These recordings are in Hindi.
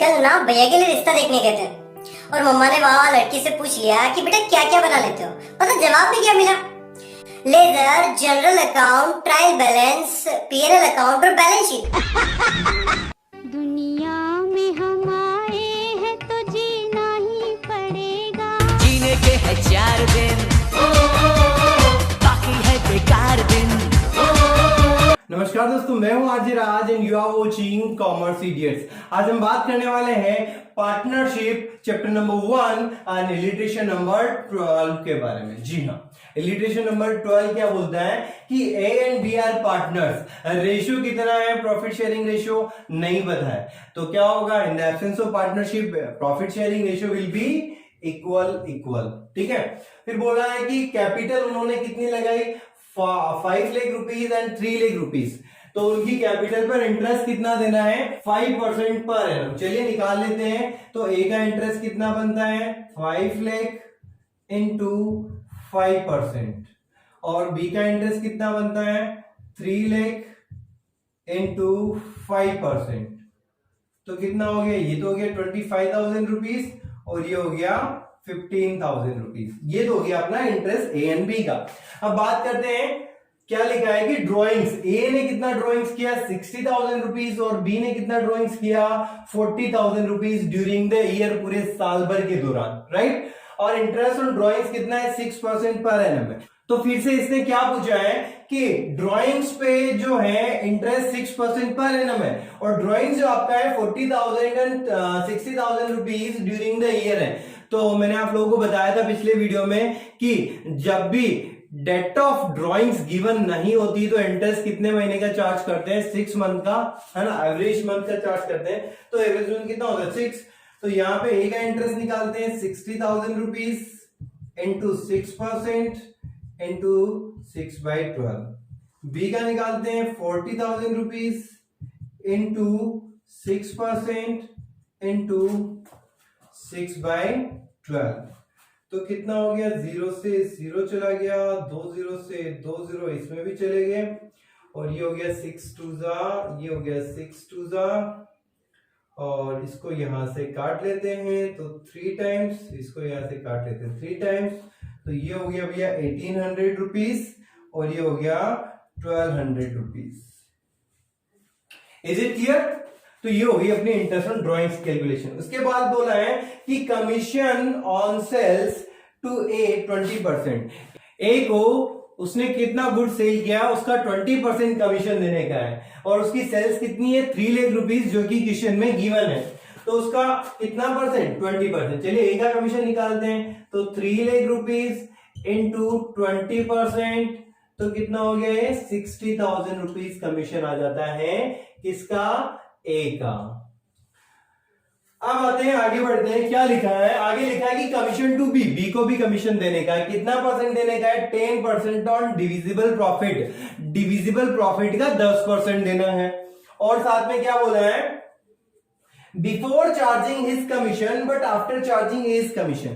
कल ना भैया के लिए रिश्ता देखने गए थे और मम्मा ने वहां लड़की से पूछ लिया कि बेटा क्या क्या बना लेते हो। पता जवाब में क्या मिला? Ledger, general account, trial balance, PNL account और बैलेंस शीट। दुनिया में हम आए हैं तो जीना ही पड़ेगा। जीने के है 4 दिन, बाकी है बेकार दिन। नमस्कार दोस्तों, मैं हूं RJ Raj and you are watching commerce idiots. आज हम बात करने वाले हैं partnership chapter number 1 and illustration number 12 के बारे में। जी हाँ, इलिट्रेशन नंबर 12 क्या बोलता है कि A and B are partners. Ratio कितना है? प्रॉफिट शेयरिंग रेशियो नहीं पता है तो क्या होगा? इन the absence of partnership profit sharing ratio will be equal. ठीक है, फिर बोल रहा है कि कैपिटल उन्होंने कितनी लगाई? 5 lakh rupees and 3 lakh rupees. तो उनकी कैपिटल पर इंटरेस्ट कितना देना है? 5% पर एनम। चलिए निकाल लेते हैं। तो ए का इंटरेस्ट कितना बनता है? 5 लाख इंटू 5% और बी का इंटरेस्ट कितना बनता है? 3 लाख इंटू 5%। तो कितना हो गया? ये तो हो गया 25,000 रुपीज और ये हो गया 15,000 रुपीज। ये तो हो गया अपना इंटरेस्ट ए एंड बी का। अब बात करते हैं क्या लिखा है कि ड्रॉइंग्स। ए ने कितना ड्रॉइंग्स किया? 60,000 रुपीज और बी ने कितना ड्रॉइंग्स किया? 40,000 रुपीज ड्यूरिंग द ईयर, पूरे साल भर के दौरान, राइट। और इंटरेस्ट ऑन ड्रॉइंग्स कितना है? 6% पर एनम है। तो फिर से इसने क्या पूछा है कि ड्राइंग्स पे जो है इंटरेस्ट 6% पर एनम है और ड्राइंग्स जो आपका है 40,000 and 60,000 rupees during the year है। तो मैंने आप लोगों को बताया था पिछले वीडियो में कि जब भी डेट ऑफ ड्राइंग्स गिवन नहीं होती तो इंटरेस्ट कितने महीने का चार्ज करते हैं? 6 मंथ का, है ना, एवरेज मंथ का चार्ज करते हैं। तो एवरेज मंथ कितना होता है? 6। तो यहाँ पे ए का इंटरेस्ट निकालते हैं 60,000 रुपीज इंटू 6% इंटू 6/12। बी का निकालते हैं 40,000 रुपीज इंटू 6% इंटू 6/12। तो कितना हो गया? 0 से 0 चला गया, 2 0 से 2 0 इसमें भी चले गए और ये हो गया 6 2 जा, ये हो गया 6 2 जा और इसको यहां से काट लेते हैं तो 3 टाइम्स, इसको यहां से काट लेते हैं 3 टाइम्स। तो ये हो गया भैया 1800 रुपीज और ये हो गया 1200 रुपीज। Is it clear? तो ये हो गई अपनी इंटरेस्ट ऑन ड्रॉइंग्स कैलकुलेशन। उसके बाद बोला है कि कमीशन ऑन सेल्स टू ए 20%। ए को उसने कितना गुड सेल किया उसका 20% कमीशन देने का है और उसकी सेल्स कितनी है? 3 लाख रुपीज, जो कि क्वेश्चन में गिवन है। तो उसका कितना परसेंट? 20%। चलिए ए का कमीशन निकालते हैं। तो 3 लाख रुपीज इंटू 20% तो कितना हो गया? 60,000 रुपीज कमीशन आ जाता है। किसका? ए का। अब आते हैं, आगे बढ़ते हैं। क्या लिखा है? आगे लिखा है कि कमीशन टू बी, बी को भी कमीशन देने का है। कितना परसेंट देने का है? 10% on divisible profit. Divisible profit का 10% देना है। और साथ में क्या बोला है? Before charging his commission but after charging his commission,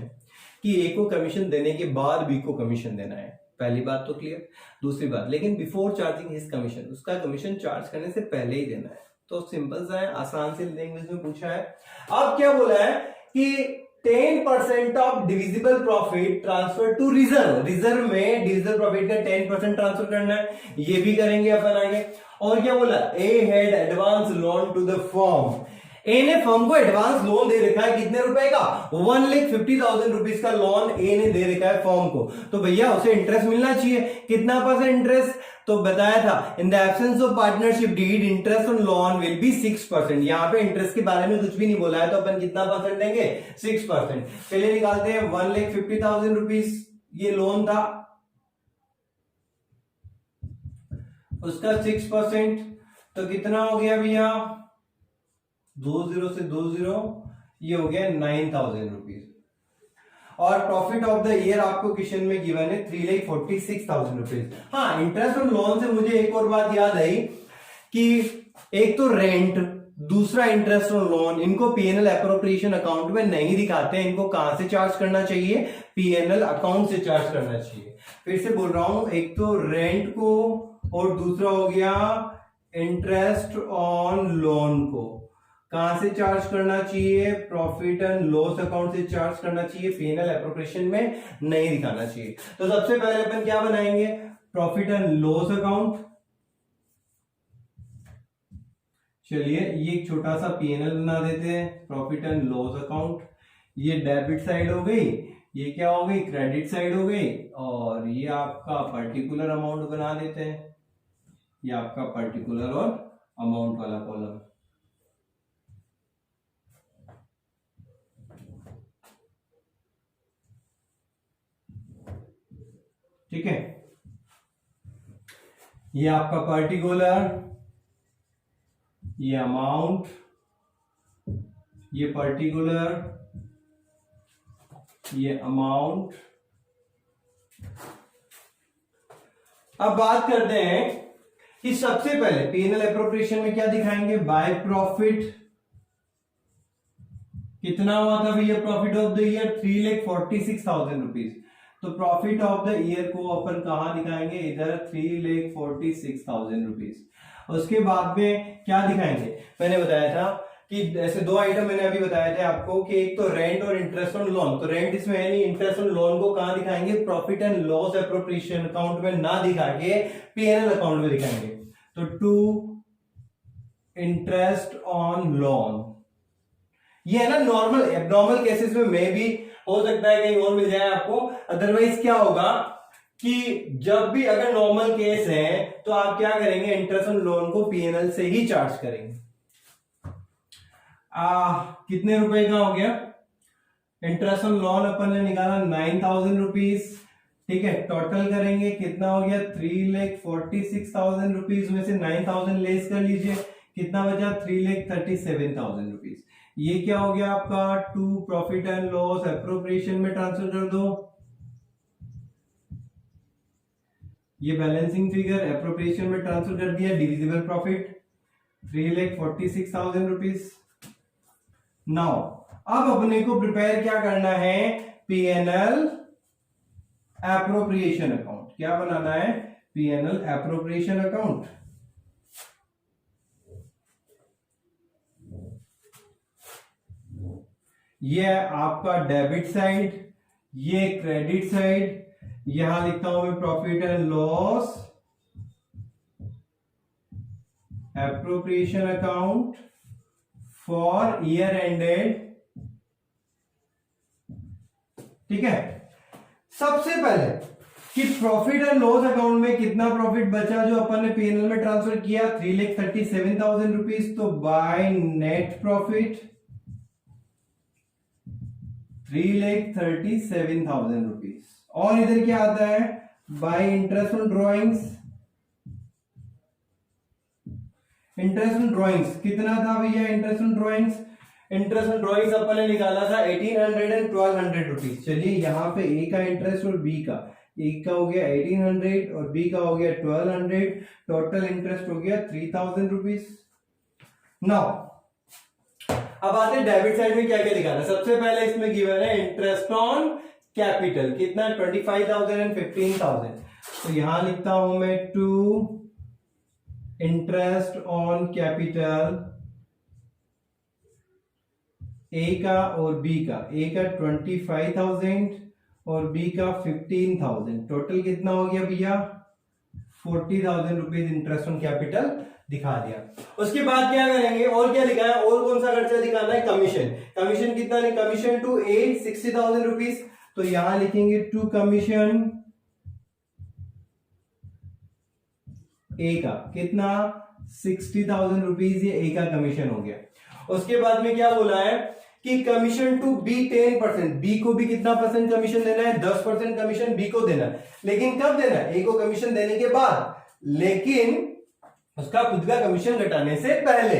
कि ए को कमीशन देने के बाद बी को कमीशन देना है। पहली बात तो क्लियर। दूसरी बात, लेकिन बिफोर चार्जिंग हिज कमीशन, उसका कमीशन चार्ज करने से पहले ही देना है। तो सिंपल सा है, आसान से लैंग्वेज में पूछा है। अब क्या बोला है कि 10% of divisible profit transfer to reserve. Reserve में डिविजिबल प्रॉफिट का 10% ट्रांसफर करना है, ये भी करेंगे अपन आगे। और क्या बोला? A had advance loan to the firm. A ने फर्म को एडवांस लोन दे रखा है, कितने रुपए का? 1,50,000 रुपीज का लोन ए ने दे रखा है फर्म को। तो भैया उसे इंटरेस्ट मिलना चाहिए। कितना परसेंट इंटरेस्ट? तो बताया था in the absence of partnership deed interest on loan will be 6%। यहां पे इंटरेस्ट के बारे में कुछ भी नहीं बोला है तो अपन कितना परसेंट देंगे? 6%। चलिए निकालते हैं। 1,50,000 रुपीज ये लोन था, उसका 6% तो कितना हो गया भैया? 2 0 से 2 0, ये हो गया 9,000 रुपीज। और प्रॉफिट ऑफ द ईयर आपको क्वेश्चन में गिवन है 3,46,000 रुपीज। हाँ, इंटरेस्ट ऑन लोन से मुझे एक और बात याद आई कि एक तो रेंट, दूसरा इंटरेस्ट ऑन लोन, इनको पीएनएल एप्रोप्रिएशन अकाउंट में नहीं दिखाते हैं। इनको कहां से चार्ज करना चाहिए? पीएनएल अकाउंट से चार्ज करना चाहिए। फिर से बोल रहा हूं, एक तो रेंट को और दूसरा हो गया इंटरेस्ट ऑन लोन को। कहां से चार्ज करना चाहिए? प्रॉफिट एंड लॉस अकाउंट से चार्ज करना चाहिए, पीएनएल एप्रोप्रिएशन में नहीं दिखाना चाहिए। तो सबसे पहले अपन क्या बनाएंगे? Profit and loss account. चलिए ये एक छोटा सा पीएनएल बना देते हैं, प्रॉफिट एंड लॉस अकाउंट। ये डेबिट साइड हो गई, ये क्या हो गई? क्रेडिट साइड हो गई। और ये आपका पर्टिकुलर अमाउंट बना देते हैं, ये आपका पर्टिकुलर और अमाउंट वाला कॉलम। ठीक है, ये आपका पर्टिकुलर, ये अमाउंट, ये पर्टिकुलर, ये अमाउंट। अब बात करते हैं कि सबसे पहले पीएनएल एप्रोप्रिएशन में क्या दिखाएंगे? By profit. कितना हुआ था भैया profit of the year? 3,46,000 rupees. तो प्रॉफिट ऑफ द ईयर को अपन कहां दिखाएंगे? इधर 3,46,000 रुपीज। उसके बाद में क्या दिखाएंगे? मैंने बताया था कि ऐसे दो आइटम मैंने अभी बताए थे आपको कि एक तो रेंट और इंटरेस्ट ऑन लोन। तो रेंट इसमें है नहीं, इंटरेस्ट ऑन लोन को कहां दिखाएंगे? Profit and loss appropriation account में ना दिखा के पीएनएल अकाउंट में दिखाएंगे। तो टू इंटरेस्ट ऑन लोन, ये है ना नॉर्मल। एब्नॉर्मल केसेस में मे भी हो सकता है कहीं और मिल जाए आपको। अदरवाइज क्या होगा कि जब भी अगर नॉर्मल केस है तो आप क्या करेंगे? इंटरेस्ट ऑन लोन को पीएनएल से ही चार्ज करेंगे। कितने रुपए का हो गया? इंटरेस्ट ऑन लोन अपन ने निकाला 9,000 रुपीज। ठीक है, टोटल करेंगे कितना हो गया? 3,46,000 रुपीज में से 9,000 लेस कर लीजिए, कितना बचा? 3,37,000 रुपीज। ये क्या हो गया आपका? To profit and loss appropriation में ट्रांसफर कर दो। ये बैलेंसिंग फिगर एप्रोप्रिएशन में ट्रांसफर कर दिया। Divisible profit 3,46,000 rupees. नाउ अब अपने को प्रिपेयर क्या करना है? PNL appropriation account. क्या बनाना है? PNL appropriation account. ये आपका डेबिट साइड, ये क्रेडिट साइड। यहां लिखता हूं मैं profit and loss appropriation account for year ended. ठीक है, सबसे पहले कि प्रॉफिट एंड लॉस अकाउंट में कितना प्रॉफिट बचा जो अपन ने पीएनएल में ट्रांसफर किया? 3,37,000 रुपीज। तो बाय नेट प्रॉफिट 3,37,000 रुपीज। और इधर क्या आता है? By interest on drawings. Interest on drawings कितना था भैया? Interest on drawings, interest on drawings अपन ने निकाला था 1,800 एंड 1,200 रुपीज। चलिए यहाँ पे ए का इंटरेस्ट और बी का, एक का हो गया 1,800 और बी का हो गया 1,200। टोटल इंटरेस्ट हो गया 3,000 रुपीज। नाउ अब आते हैं डेबिट साइड में क्या क्या दिखाना है। सबसे पहले इसमें गिवन है इंटरेस्ट ऑन कैपिटल, कितना? 25,000 एंड 15,000। तो यहां लिखता हूं मैं to interest on capital A का और बी का। ए का 25,000 और बी का 15,000। टोटल कितना हो गया भैया? 40,000 रुपीज इंटरेस्ट ऑन कैपिटल दिखा दिया। उसके बाद क्या करेंगे? और क्या लिखा है? और कौन सा खर्चा दिखाना है? कमीशन। कमीशन कितना है? Commission to A 60,000 rupees. तो यहां लिखेंगे टू कमीशन ए का कितना? 60,000 रुपीज। ये ए का कमीशन हो गया। उसके बाद में क्या बोला है कि कमीशन टू बी 10%। बी को भी कितना परसेंट कमीशन देना है? 10% कमीशन बी को देना है। लेकिन कब देना है? ए को कमीशन देने के बाद, लेकिन उसका खुद का कमीशन घटाने से पहले।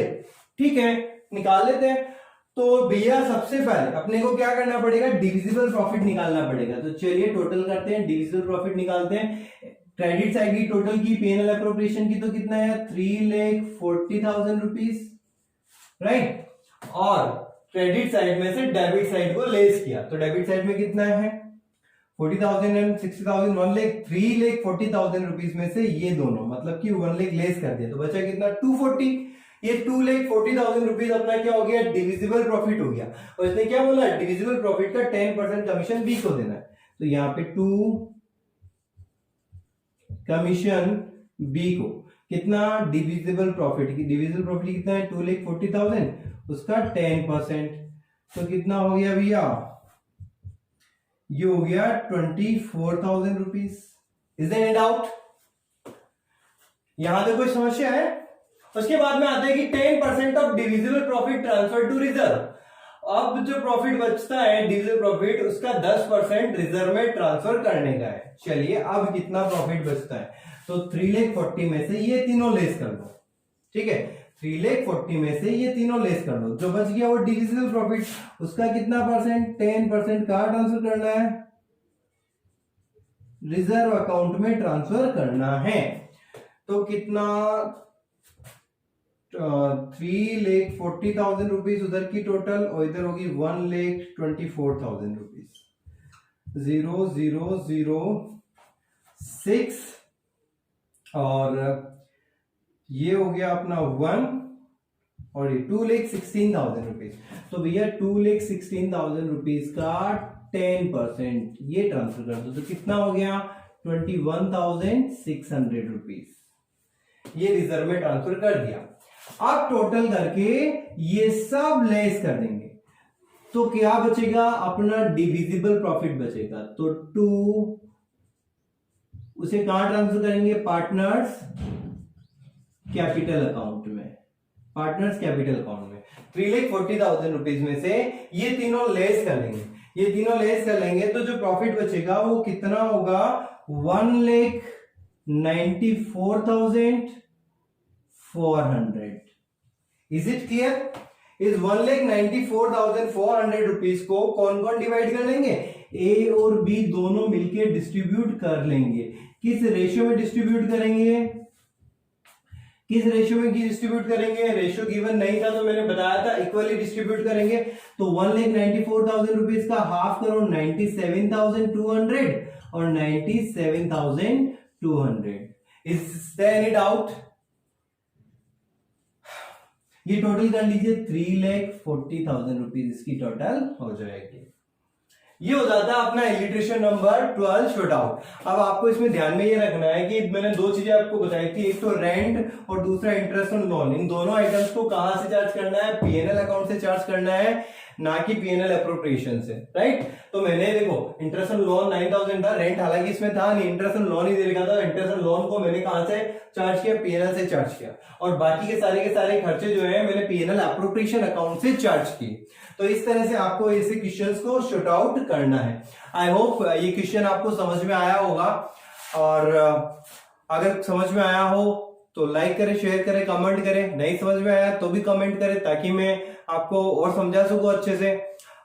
ठीक है, निकाल लेते हैं। तो भैया सबसे पहले अपने को क्या करना पड़ेगा? डिविजिबल प्रॉफिट निकालना पड़ेगा। तो चलिए टोटल करते हैं, डिविजिबल प्रॉफिट निकालते हैं। क्रेडिट साइड की टोटल की पीएनएल एप्रोप्रिएशन की तो कितना है? 3,40,000 रुपीज, राइट। और क्रेडिट साइड में से डेबिट साइड को लेस किया। तो डेबिट साइड में कितना है? 40,000 एंड 60,000, 3,40,000 रुपीज में से ये दोनों मतलब कि 1 लाख लेस कर दिया। तो बचा कितना? 240। ये 2,40,000 रुपीज अपना क्या हो गया, डिविजिबल प्रॉफिट हो गया। और इसने क्या बोला, डिविजिबल प्रॉफिट का 10% कमीशन बी को देना है। तो यहाँ पे 2 कमीशन बी को कितना, डिविजिबल प्रॉफिट कितना है, 2,40,000, उसका 10%, तो कितना हो गया भैया, ये हो गया 24,000 rupees. Is there any doubt? यहां तक कोई समस्या है? उसके बाद में आता है कि 10% of divisible profit transfer to reserve. अब जो प्रॉफिट बचता है डिविजिबल प्रॉफिट, उसका 10% रिजर्व में ट्रांसफर करने का है। चलिए अब कितना प्रॉफिट बचता है, तो 3,40,000 में से ये तीनों लेस कर दो, ठीक है, 3,40,000 में से ये तीनों लेस कर दो, जो बच गया वो डिविजिबल प्रॉफिट, उसका कितना परसेंट, 10% कहां ट्रांसफर करना है, रिजर्व अकाउंट में ट्रांसफर करना है। तो कितना, 3,40,000 रुपीज उधर की टोटल, और इधर होगी 1,24,000 रुपीज, 0,006, और ये हो गया अपना 1, और ये 2,16,000 रुपीज। तो भैया 2,16,000 रुपीज का 10% ये ट्रांसफर कर दो, तो कितना हो गया, 21,600 रुपीज, ये रिजर्व में ट्रांसफर कर दिया। अब टोटल करके ये सब लेस कर देंगे, तो क्या बचेगा, अपना डिविजिबल प्रॉफिट बचेगा। तो 2 उसे कहां ट्रांसफर करेंगे, पार्टनर्स कैपिटल अकाउंट में, पार्टनर्स कैपिटल अकाउंट में। 3,40,000 रुपीज में से ये तीनों लेस कर लेंगे, ये तीनों लेस कर लेंगे, तो जो प्रॉफिट बचेगा वो कितना होगा, 1,94,400। Is it clear? इस 1,94,400 रुपीज को कौन कौन डिवाइड कर लेंगे, ए और बी दोनों मिलके डिस्ट्रीब्यूट कर लेंगे। किस रेशियो में डिस्ट्रीब्यूट करेंगे, किस रेशियो में डिस्ट्रीब्यूट करेंगे, रेशियो गिवन नहीं था तो मैंने बताया था, इक्वली डिस्ट्रीब्यूट करेंगे। तो 1,94,000 रुपीज का हाफ करो 97,200 और 97,200। Is there any doubt? ये टोटल कर लीजिए 3,40,000 रुपीज इसकी टोटल हो जाएगी। ये हो जाता है अपना इलिट्रेशन नंबर 12 शॉर्ट आउट। अब आपको इसमें ध्यान में ये रखना है कि मैंने 2 चीजें आपको बताई थी, एक तो रेंट और दूसरा इंटरेस्ट ऑन लोन। इन दोनों आइटम्स को कहां से चार्ज करना है, पीएनएल अकाउंट से चार्ज करना है, ना कि पीएनएल अप्रोप्रिएशन से, राइट। तो मैंने देखो इंटरेस्ट ऑन लोन 9,000 था, रेंट हालांकि इसमें था नहीं, इंटरेस्ट ऑन लोन ही दे रखा था, इंटरेस्ट ऑन लोन को मैंने कहां से चार्ज किया, पीएनएल से चार्ज किया, और बाकी के सारे खर्चे जो है मैंने पीएनएल अप्रोप्रिएशन अकाउंट से चार्ज किए। तो इस तरह से आपको ऐसे क्वेश्चंस को शॉर्ट आउट करना है। आई होप ये क्वेश्चन आपको समझ में आया होगा, और अगर समझ में आया हो तो लाइक करें, शेयर करें, कमेंट करें। नहीं समझ में आया तो भी कमेंट करें, ताकि मैं आपको और समझा सकूं अच्छे से।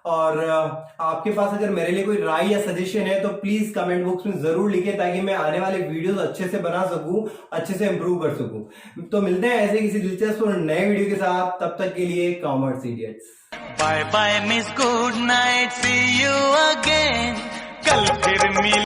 और आपके पास अगर मेरे लिए कोई राय या सजेशन है तो प्लीज कमेंट बॉक्स में जरूर लिखें, ताकि मैं आने वाले वीडियोस अच्छे से बना सकूं, अच्छे से इंप्रूव कर सकूं। तो मिलते हैं ऐसे किसी दिलचस्प और नए वीडियो के साथ, तब तक के लिए commerce idiots. Bye bye miss good night, see you again, कल फिर मिल